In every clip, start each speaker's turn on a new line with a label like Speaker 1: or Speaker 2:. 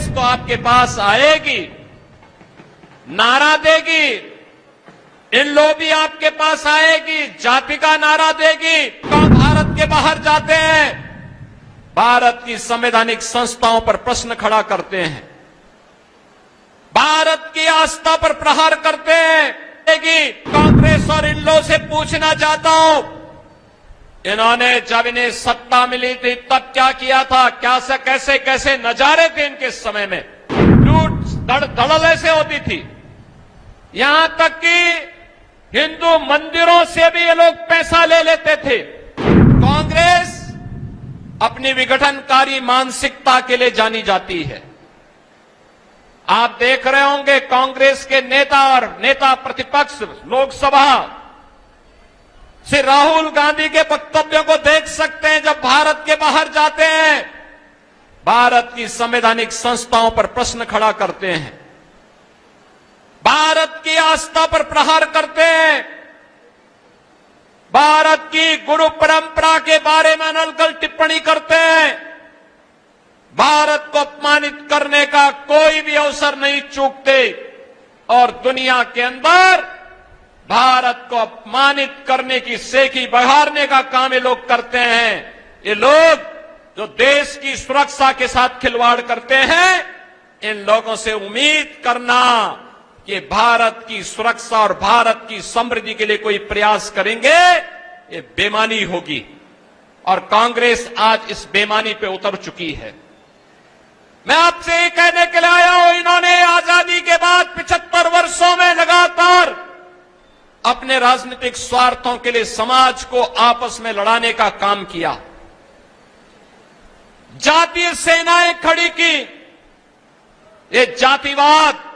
Speaker 1: कांग्रेस तो आपके पास आएगी, नारा देगी, इन लोग भी आपके पास आएगी, जाति का नारा देगी। तो भारत के बाहर जाते हैं, भारत की संवैधानिक संस्थाओं पर प्रश्न खड़ा करते हैं, भारत की आस्था पर प्रहार करते हैं। कांग्रेस और इन लोगों से पूछना चाहता हूं, इन्होंने जब इन्हें सत्ता मिली थी तब क्या किया था, क्या से कैसे कैसे नजारे थे इनके समय में, लूट धड़ल ऐसे होती थी, यहां तक कि हिंदू मंदिरों से भी ये लोग पैसा ले लेते थे। कांग्रेस अपनी विघटनकारी मानसिकता के लिए जानी जाती है। आप देख रहे होंगे कांग्रेस के नेता और नेता प्रतिपक्ष लोकसभा से राहुल गांधी के वक्तव्यों को देख सकते हैं। जब भारत के बाहर जाते हैं, भारत की संवैधानिक संस्थाओं पर प्रश्न खड़ा करते हैं, भारत की आस्था पर प्रहार करते हैं, भारत की गुरु परंपरा के बारे में अनर्गल टिप्पणी करते हैं। भारत को अपमानित करने का कोई भी अवसर नहीं चूकते और दुनिया के अंदर भारत को अपमानित करने की सेखी बहारने का काम ये लोग करते हैं। ये लोग जो देश की सुरक्षा के साथ खिलवाड़ करते हैं, इन लोगों से उम्मीद करना कि भारत की सुरक्षा और भारत की समृद्धि के लिए कोई प्रयास करेंगे, ये बेईमानी होगी। और कांग्रेस आज इस बेईमानी पे उतर चुकी है। मैं आपसे ये कहने के लिए आया हूं, इन्होंने आजादी के बाद 75 वर्षों में लगातार अपने राजनीतिक स्वार्थों के लिए समाज को आपस में लड़ाने का काम किया, जातीय सेनाएं खड़ी की। ये जातिवाद,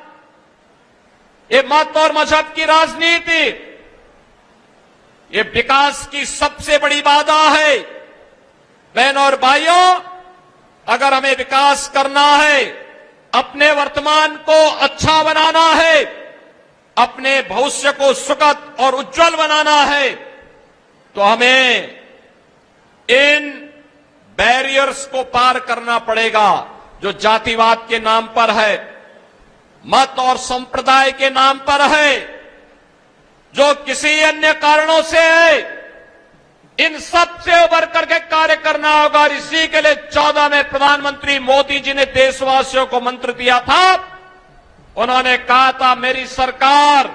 Speaker 1: ये मत और मजहब की राजनीति, ये विकास की सबसे बड़ी बाधा है। बहनों और भाइयों, अगर हमें विकास करना है, अपने वर्तमान को अच्छा बनाना है, अपने भविष्य को सुखद और उज्जवल बनाना है, तो हमें इन बैरियर्स को पार करना पड़ेगा जो जातिवाद के नाम पर है, मत और संप्रदाय के नाम पर है, जो किसी अन्य कारणों से है। इन सब से उबर करके कार्य करना होगा। और इसी के लिए 14 में प्रधानमंत्री मोदी जी ने देशवासियों को मंत्र दिया था। उन्होंने कहा था, मेरी सरकार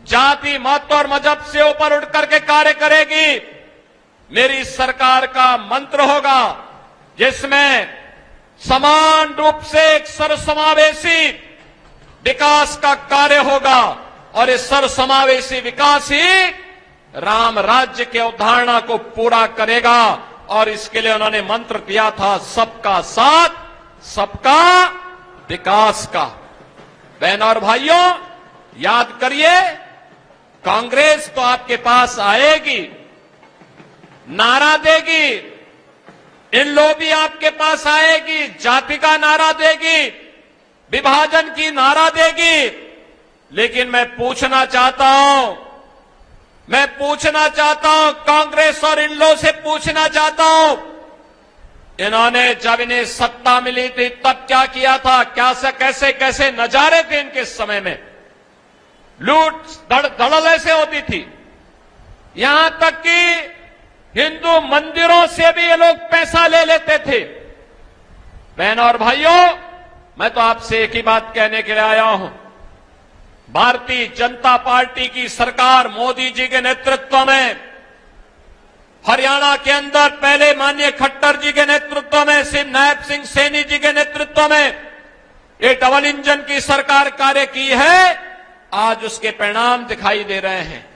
Speaker 1: जाति, मत और मजहब से ऊपर उठ करके कार्य करेगी। मेरी सरकार का मंत्र होगा जिसमें समान रूप से एक सर्वसमावेशी विकास का कार्य होगा। और इस सर्वसमावेशी विकास ही राम राज्य के अवधारणा को पूरा करेगा। और इसके लिए उन्होंने मंत्र दिया था, सबका साथ, सबका विकास का। बहनों और भाइयों, याद करिए, कांग्रेस तो आपके पास आएगी, नारा देगी, इन लोग भी आपके पास आएगी, जाति का नारा देगी, विभाजन की नारा देगी। लेकिन मैं पूछना चाहता हूं कांग्रेस और इन लोगों से पूछना चाहता हूं, इन्होंने जब इन्हें सत्ता मिली थी तब क्या किया था, क्या से कैसे कैसे नजारे थे इनके समय में, लूट धड़ल ऐसे होती थी, यहां तक कि हिंदू मंदिरों से भी ये लोग पैसा ले लेते थे। बहनों और भाइयों, मैं तो आपसे एक ही बात कहने के लिए आया हूं, भारतीय जनता पार्टी की सरकार मोदी जी के नेतृत्व में, हरियाणा के अंदर पहले माननीय खट्टर जी के नेतृत्व में, नायब सिंह सैनी जी के नेतृत्व में ये डबल इंजन की सरकार कार्य की है। आज उसके परिणाम दिखाई दे रहे हैं।